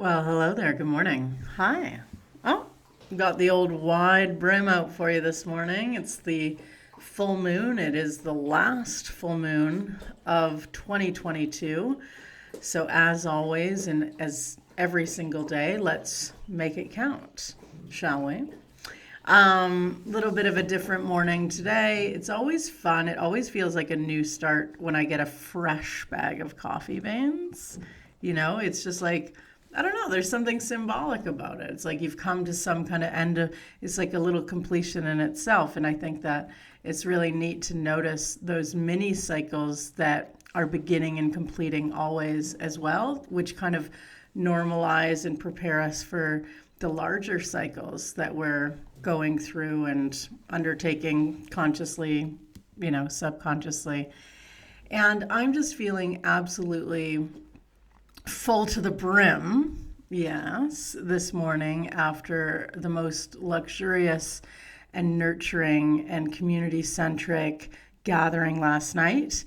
Well, hello there. Good morning. Hi. Oh, got the old wide brim out for you this morning. It's the full moon. It is the last full moon of 2022. So, as always, and as every single day, let's make it count, shall we? Little bit of a different morning today. It's always fun. It always feels like a new start when I get a fresh bag of coffee beans. It's just like, I don't know, there's something symbolic about it. It's like you've come to some kind of end of, it's like a little completion in itself. And I think that it's really neat to notice those mini cycles that are beginning and completing always as well, which kind of normalize and prepare us for the larger cycles that we're going through and undertaking consciously, subconsciously. And I'm just feeling absolutely full to the brim, yes, this morning after the most luxurious and nurturing and community-centric gathering last night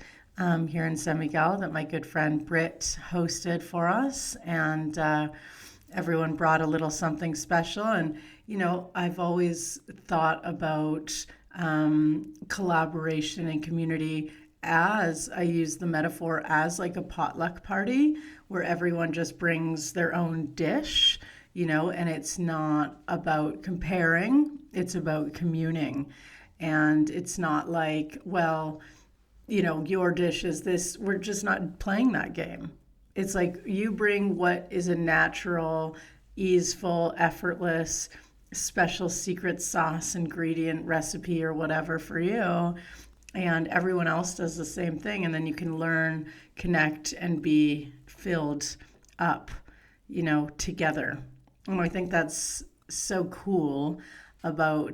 here in San Miguel that my good friend Britt hosted for us. And everyone brought a little something special. And, I've always thought about collaboration and community as I use the metaphor as like a potluck party where everyone just brings their own dish, and it's not about comparing, it's about communing. And it's not like, well, your dish is this. We're just not playing that game. It's like you bring what is a natural, easeful, effortless, special secret sauce, ingredient, recipe, or whatever for you. And everyone else does the same thing. And then you can learn, connect, and be filled up, together. And I think that's so cool about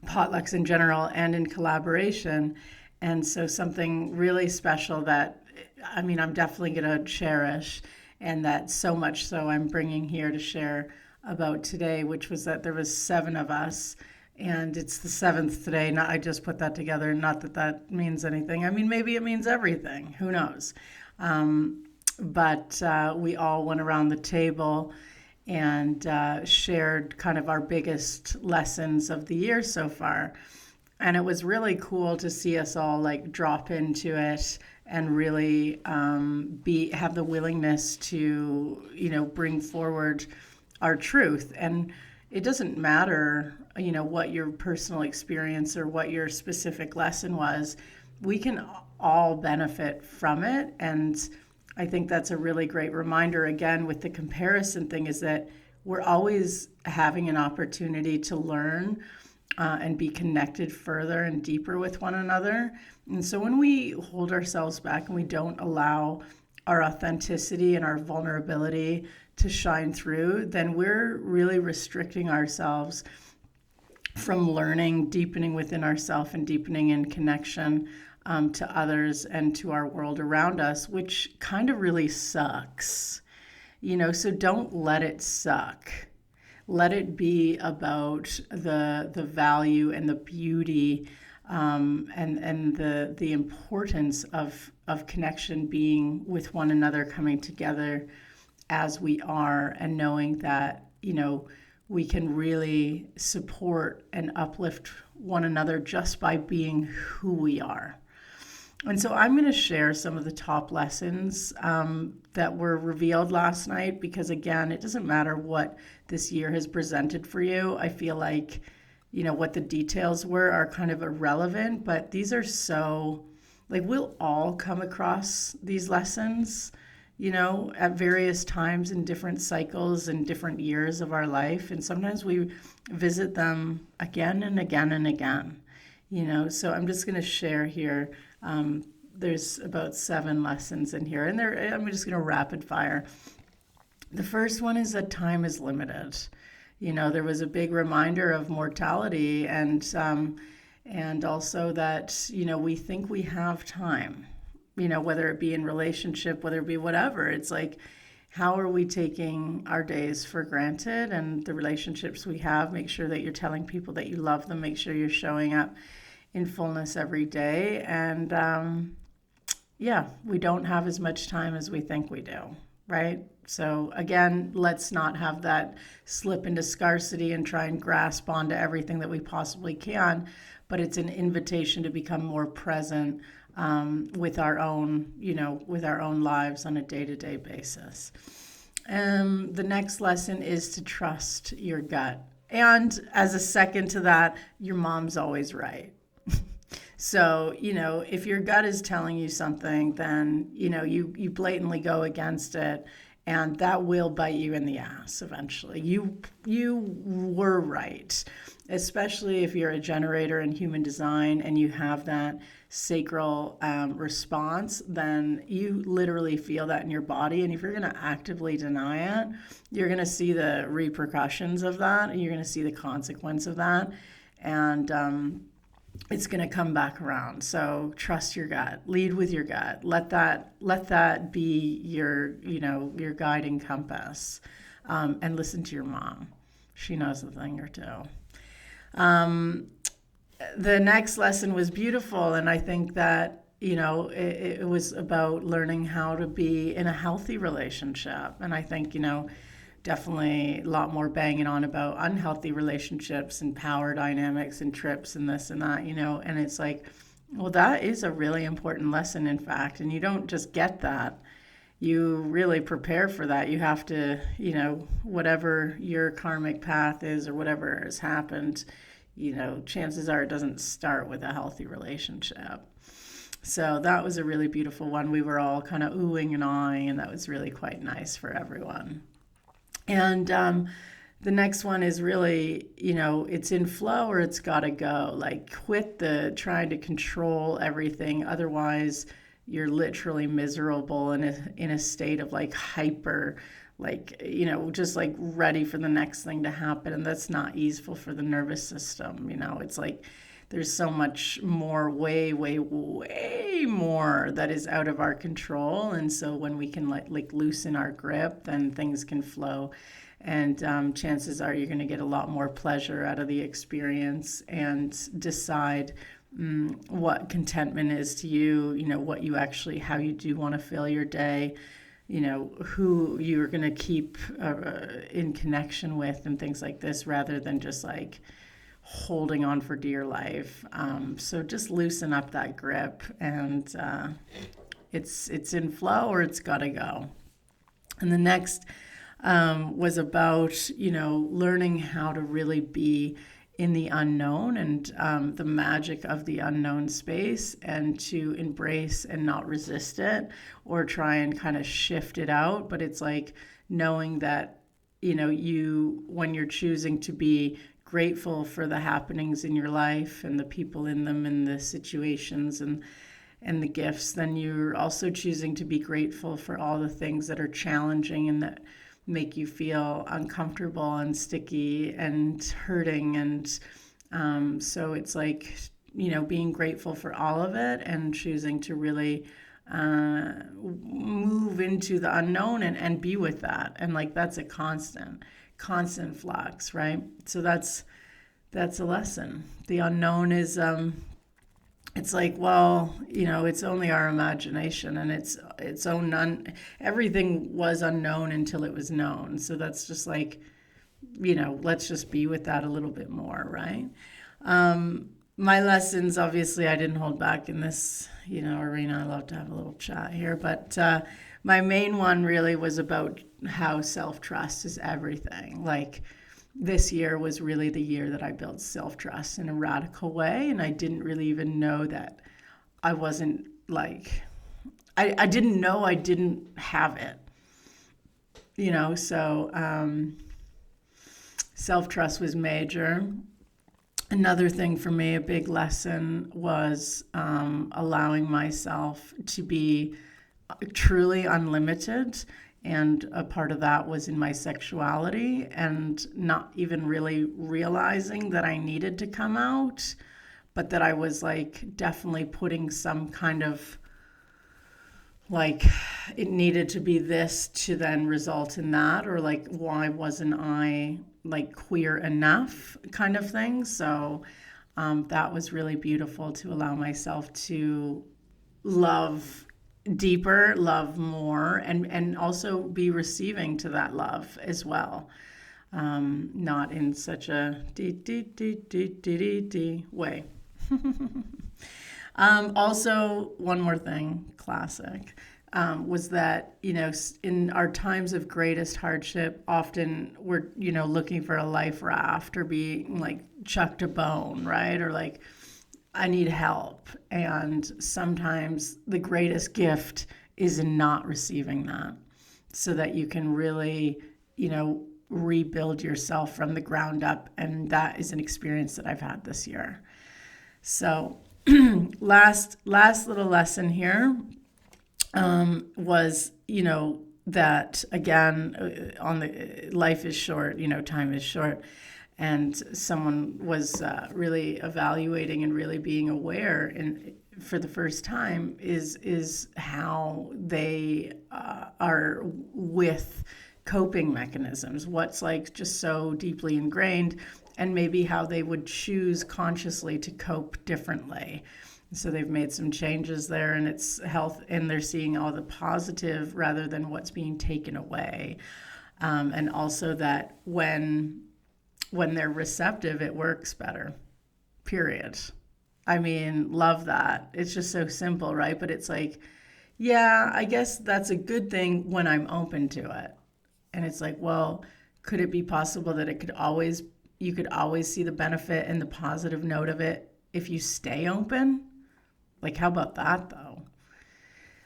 potlucks in general and in collaboration. And so something really special that, I'm definitely going to cherish, and that so much so I'm bringing here to share about today, which was that there was 7 of us, and it's the 7th today. Not, I just put that together. Not that that means anything. Maybe it means everything. Who knows? But we all went around the table and shared kind of our biggest lessons of the year so far. And it was really cool to see us all like drop into it and really have the willingness to, bring forward our truth. And it doesn't matter, what your personal experience or what your specific lesson was. We can all benefit from it. And I think that's a really great reminder, again, with the comparison thing, is that we're always having an opportunity to learn and be connected further and deeper with one another. And so when we hold ourselves back and we don't allow our authenticity and our vulnerability to shine through, then we're really restricting ourselves from learning, deepening within ourselves, and deepening in connection to others and to our world around us, which kind of really sucks. So don't let it suck. Let it be about the value and the beauty and the importance of connection, being with one another, coming together as we are, and knowing that, we can really support and uplift one another just by being who we are. And so I'm going to share some of the top lessons that were revealed last night, because again, it doesn't matter what this year has presented for you. I feel like, what the details were are kind of irrelevant, but these are so, like, we'll all come across these lessons, at various times in different cycles and different years of our life. And sometimes we visit them again and again and again, so I'm just going to share here. There's about 7 lessons in here, and I'm just going to rapid fire. The first one is that time is limited. There was a big reminder of mortality, and also that, we think we have time, whether it be in relationship, whether it be whatever. It's like, how are we taking our days for granted, and the relationships we have? Make sure that you're telling people that you love them. Make sure you're showing up in fullness every day. And we don't have as much time as we think we do, right? So again, let's not have that slip into scarcity and try and grasp onto everything that we possibly can, but it's an invitation to become more present with our own, with our own lives on a day-to-day basis. The next lesson is to trust your gut. And as a second to that, your mom's always right. So, if your gut is telling you something, then, you blatantly go against it, and that will bite you in the ass eventually. You were right, especially if you're a generator in human design and you have that sacral response, then you literally feel that in your body. And if you're going to actively deny it, you're going to see the repercussions of that, and you're going to see the consequence of that. And it's going to come back around. So trust your gut, lead with your gut. Let that be your guiding compass, and listen to your mom. She knows a thing or two. The next lesson was beautiful, and I think that it was about learning how to be in a healthy relationship. And I think definitely a lot more banging on about unhealthy relationships and power dynamics and trips and this and that, and it's like, well, that is a really important lesson, in fact, and you don't just get that. You really prepare for that. You have to, whatever your karmic path is or whatever has happened, chances are it doesn't start with a healthy relationship. So that was a really beautiful one. We were all kind of oohing and awing, and that was really quite nice for everyone. And the next one is really, it's in flow or it's got to go. Like, quit the trying to control everything. Otherwise, you're literally miserable in a state of like hyper, like, just like ready for the next thing to happen. And that's not easeful for the nervous system. It's like there's so much more, way, way, way more that is out of our control. And so when we can like loosen our grip, then things can flow. And chances are you're going to get a lot more pleasure out of the experience and decide what contentment is to you, what you actually, how you do want to fill your day, who you're going to keep in connection with and things like this, rather than just like holding on for dear life. So just loosen up that grip, and it's in flow or it's got to go. And the next was about, learning how to really be in the unknown and the magic of the unknown space, and to embrace and not resist it or try and kind of shift it out. But it's like knowing that, when you're choosing to be grateful for the happenings in your life and the people in them and the situations and the gifts, then you're also choosing to be grateful for all the things that are challenging and that make you feel uncomfortable and sticky and hurting. And so it's like, being grateful for all of it and choosing to really move into the unknown and be with that. And like, that's a constant flux, right? So that's a lesson. The unknown is it's like, well, it's only our imagination, and it's own everything was unknown until it was known. So that's just like, let's just be with that a little bit more, right? My lessons, obviously, I didn't hold back in this, arena. I love to have a little chat here, but my main one really was about how self-trust is everything. Like, this year was really the year that I built self-trust in a radical way, and I didn't really even know that I wasn't like, I didn't know I didn't have it, so self-trust was major. Another thing for me, a big lesson, was allowing myself to be truly unlimited. And a part of that was in my sexuality, and not even really realizing that I needed to come out, but that I was like definitely putting some kind of like, it needed to be this to then result in that, or like, why wasn't I like queer enough kind of thing. So that was really beautiful, to allow myself to love deeper, love more, and also be receiving to that love as well. Not in such a way. Also, one more thing, classic, was that, in our times of greatest hardship, often we're, looking for a life raft or being like chucked a bone, right? Or like, I need help. And sometimes the greatest gift is in not receiving that, so that you can really, rebuild yourself from the ground up. And that is an experience that I've had this year. So, last little lesson here, was, that again, on the life is short, time is short. And someone was really evaluating and really being aware, and for the first time, is how they are with coping mechanisms, what's like just so deeply ingrained, and maybe how they would choose consciously to cope differently. So they've made some changes there, and it's health, and they're seeing all the positive rather than what's being taken away. And also that when they're receptive, it works better, period. I mean, love that. It's just so simple, right? But it's like, yeah, I guess that's a good thing when I'm open to it. And it's like, well, could it be possible that you could always see the benefit and the positive note of it if you stay open? Like, how about that, though?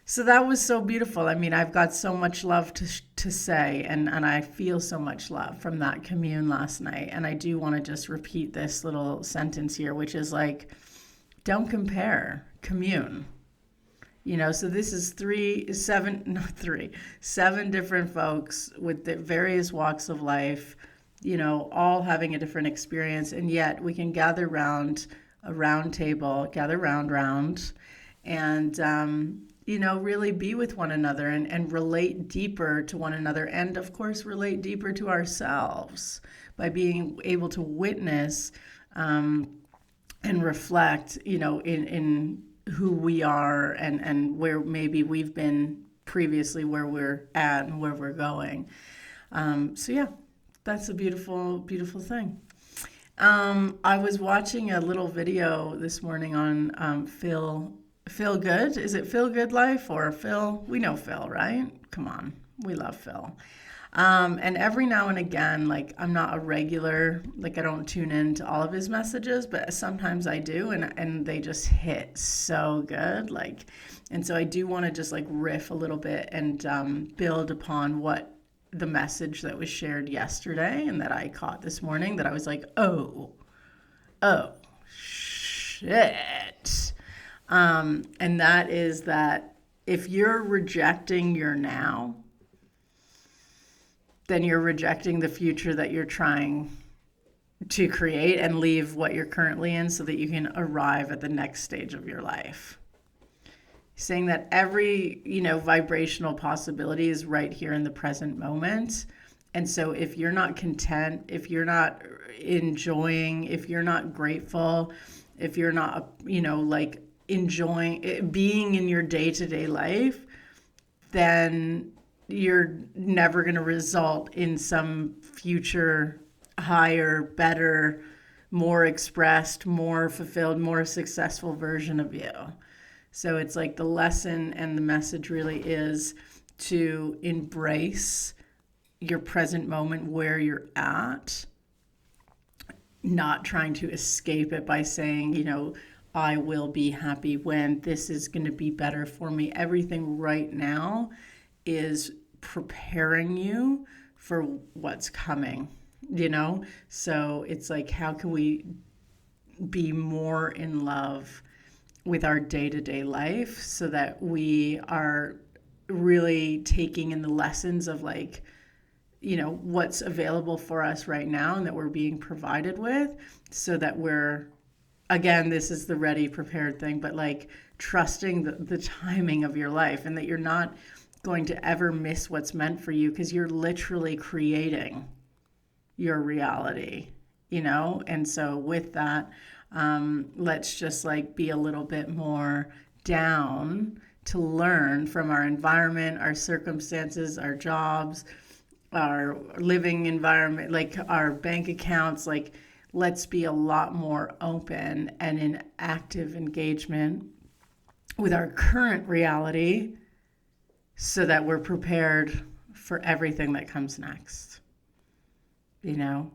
So that was so beautiful. I mean, I've got so much love to say, and I feel so much love from that commune last night. And I do want to just repeat this little sentence here, which is like, don't compare, commune. So this is seven different folks with the various walks of life, all having a different experience. And yet we can gather round a round table, gather round, and, really be with one another and relate deeper to one another. And of course, relate deeper to ourselves by being able to witness and reflect, in who we are and where maybe we've been previously, where we're at and where we're going. So yeah, that's a beautiful, beautiful thing. I was watching a little video this morning on Phil Good. Is it Phil Good Life or Phil? We know Phil, right? Come on, we love Phil. And every now and again, like, I'm not a regular, like, I don't tune into all of his messages, but sometimes I do, and they just hit so good. Like, and so I do want to just like riff a little bit and build upon what the message that was shared yesterday and that I caught this morning, that I was like, oh, shit. And that is that if you're rejecting your now, then you're rejecting the future that you're trying to create and leave what you're currently in so that you can arrive at the next stage of your life. Saying that every, vibrational possibility is right here in the present moment. And so if you're not content, if you're not enjoying, if you're not grateful, if you're not, like enjoying being in your day-to-day life, then you're never going to result in some future higher, better, more expressed, more fulfilled, more successful version of you. So it's like the lesson and the message really is to embrace your present moment where you're at, not trying to escape it by saying, I will be happy when, this is going to be better for me. Everything right now is preparing you for what's coming, So it's like, how can we be more in love with our day-to-day life so that we are really taking in the lessons of like, what's available for us right now and that we're being provided with, so that we're, again, this is the ready, prepared thing, but like trusting the timing of your life, and that you're not going to ever miss what's meant for you, because you're literally creating your reality, And so with that, let's just like be a little bit more down to learn from our environment, our circumstances, our jobs, our living environment, like our bank accounts. Like, let's be a lot more open and in active engagement with our current reality so that we're prepared for everything that comes next.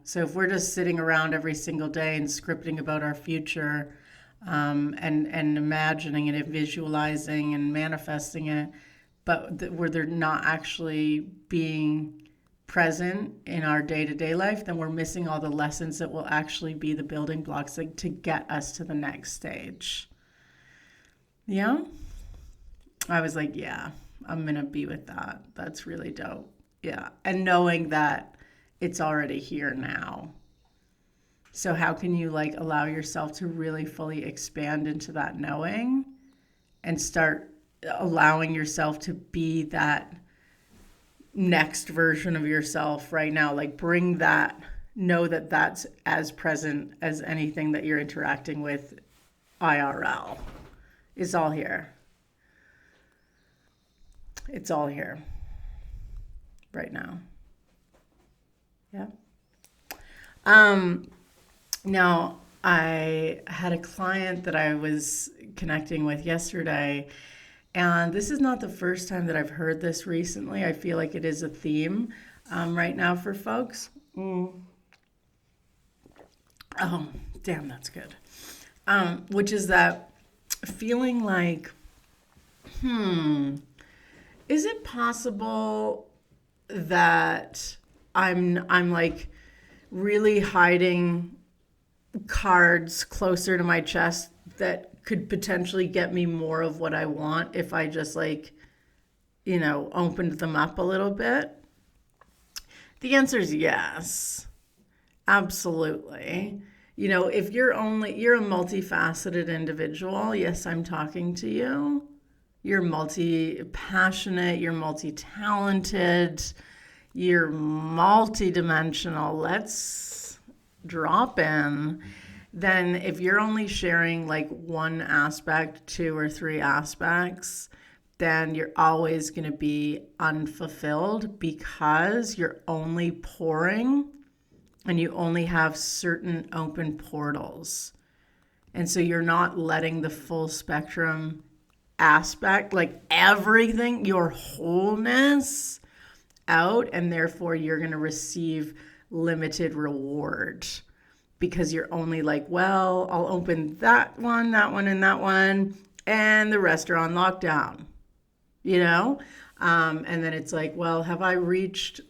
So if we're just sitting around every single day and scripting about our future, and imagining it and visualizing and manifesting it, but where they're not actually being present in our day-to-day life, then we're missing all the lessons that will actually be the building blocks to get us to the next stage. Yeah? I was like, yeah, I'm going to be with that. That's really dope. Yeah. And knowing that it's already here now. So how can you allow yourself to really fully expand into that knowing and start allowing yourself to be that next version of yourself right now? Bring that, know that that's as present as anything that you're interacting with IRL. It's all here. It's all here right now. Yeah. Now, I had a client that I was connecting with yesterday, and this is not the first time that I've heard this recently. I feel like it is a theme right now for folks. Oh, damn, that's good. Which is that feeling like, is it possible that I'm really hiding cards closer to my chest that could potentially get me more of what I want if I just opened them up a little bit? The answer is yes. Absolutely. If you're a multifaceted individual, yes, I'm talking to you. You're multi-passionate, you're multi-talented, you're multi-dimensional. Let's drop in. Then if you're only sharing one aspect, 2 or 3 aspects, then you're always going to be unfulfilled because you're only pouring and you only have certain open portals. And so you're not letting the full spectrum aspect, everything, your wholeness out, and therefore you're going to receive limited reward because you're only well, I'll open that one, and that one, and the rest are on lockdown, and then it's well, have I reached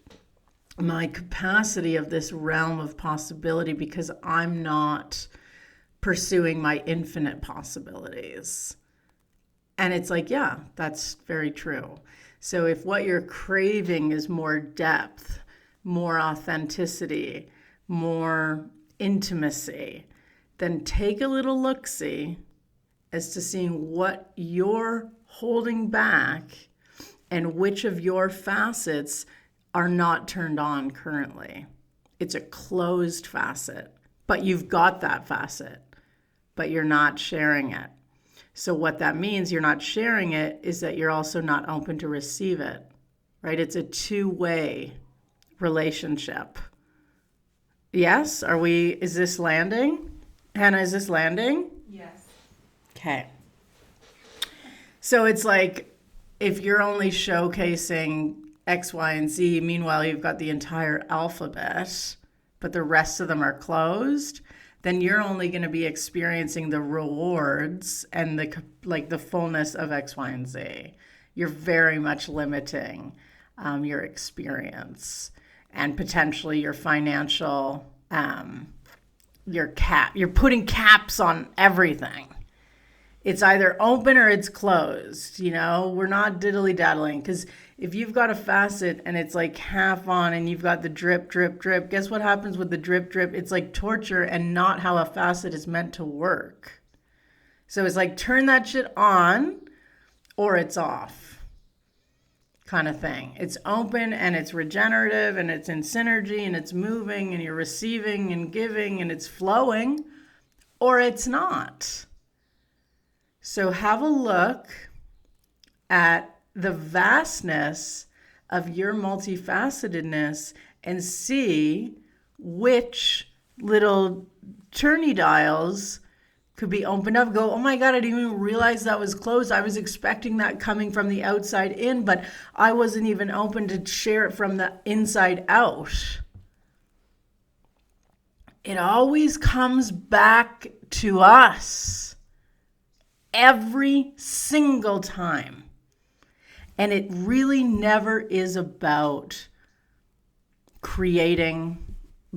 my capacity of this realm of possibility because I'm not pursuing my infinite possibilities? And it's yeah, that's very true. So if what you're craving is more depth, more authenticity, more intimacy, then take a little look-see as to seeing what you're holding back and which of your facets are not turned on currently. It's a closed facet, but you've got that facet, but you're not sharing it. So what that means, you're not sharing it, is that you're also not open to receive it, right? It's a two-way relationship. Yes? Is this landing? Hannah, is this landing? Yes. Okay. So it's if you're only showcasing X, Y, and Z, meanwhile you've got the entire alphabet, but the rest of them are closed, then you're only going to be experiencing the rewards and the fullness of X, Y, and Z. You're very much limiting your experience and potentially your financial, you're putting caps on everything. It's either open or it's closed. We're not diddly-daddling, because if you've got a facet and it's half on and you've got the drip, drip, drip, guess what happens with the drip, drip? It's torture and not how a facet is meant to work. So it's turn that shit on or it's off kind of thing. It's open and it's regenerative and it's in synergy and it's moving and you're receiving and giving and it's flowing, or it's not. So have a look at the vastness of your multifacetedness and see which little turny dials could be opened up. Go, oh my God, I didn't even realize that was closed. I was expecting that coming from the outside in, but I wasn't even open to share it from the inside out. It always comes back to us every single time. And it really never is about creating,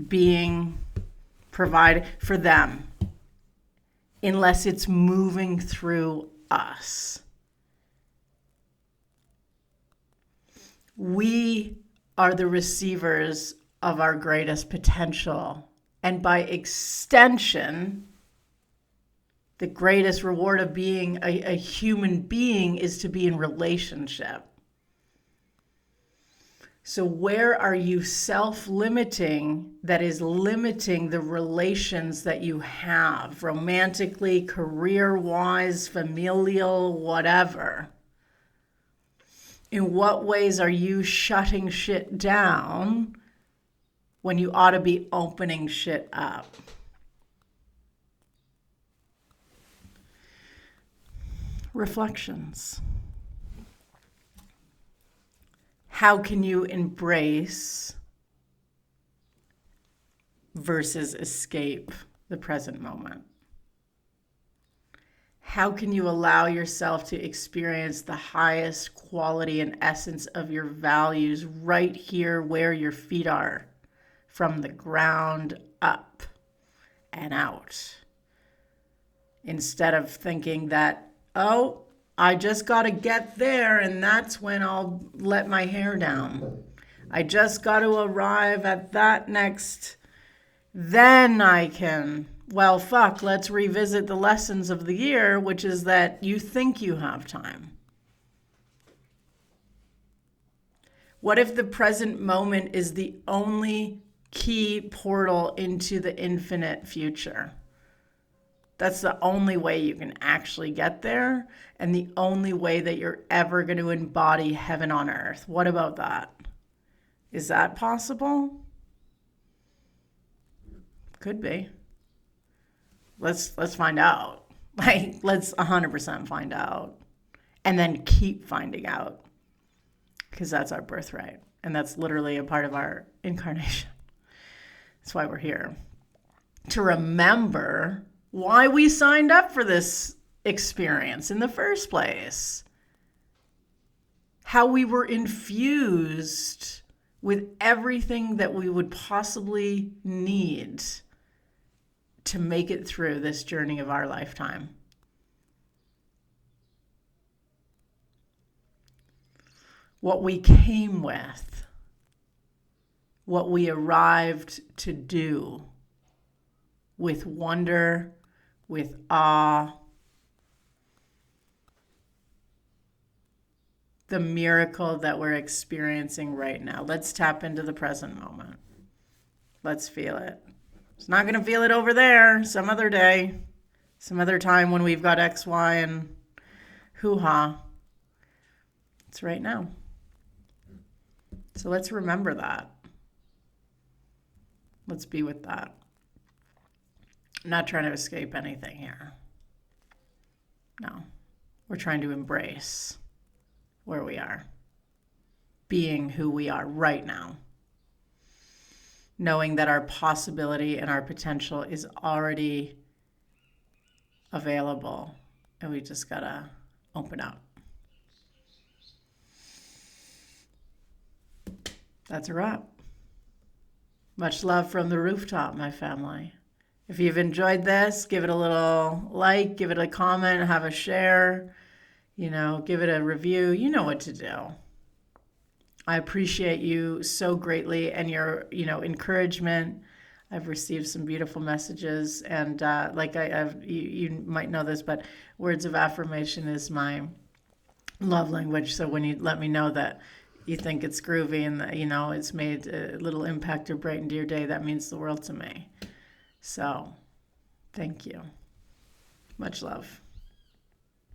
being, provide for them, unless it's moving through us. We are the receivers of our greatest potential. And by extension, the greatest reward of being a human being is to be in relationship. So where are you self-limiting that is limiting the relations that you have, romantically, career-wise, familial, whatever? In what ways are you shutting shit down when you ought to be opening shit up? Reflections. How can you embrace versus escape the present moment? How can you allow yourself to experience the highest quality and essence of your values right here where your feet are, from the ground up and out? Instead of thinking that, oh, I just got to get there and that's when I'll let my hair down. I just got to arrive at that next, then I can. Well, fuck, let's revisit the lessons of the year, which is that you think you have time. What if the present moment is the only key portal into the infinite future? That's the only way you can actually get there, and the only way that you're ever going to embody heaven on earth. What about that? Is that possible? Could be. Let's find out. Let's 100% find out. And then keep finding out. Because that's our birthright. And that's literally a part of our incarnation. That's why we're here. To remember why we signed up for this experience in the first place. How we were infused with everything that we would possibly need to make it through this journey of our lifetime. What we came with, what we arrived to do, with wonder, with awe, the miracle that we're experiencing right now. Let's tap into the present moment. Let's feel it. It's not going to feel it over there some other day, some other time when we've got X, Y, and hoo-ha. It's right now. So let's remember that. Let's be with that. I'm not trying to escape anything here. No. We're trying to embrace where we are, being who we are right now, knowing that our possibility and our potential is already available, and we just gotta open up. That's a wrap. Much love from the rooftop, my family. If you've enjoyed this, give it a little like, give it a comment, have a share, give it a review. You know what to do. I appreciate you so greatly and your, encouragement. I've received some beautiful messages, and you might know this, but words of affirmation is my love language. So when you let me know that you think it's groovy and that, it's made a little impact or brightened your day, that means the world to me. So, thank you. Much love.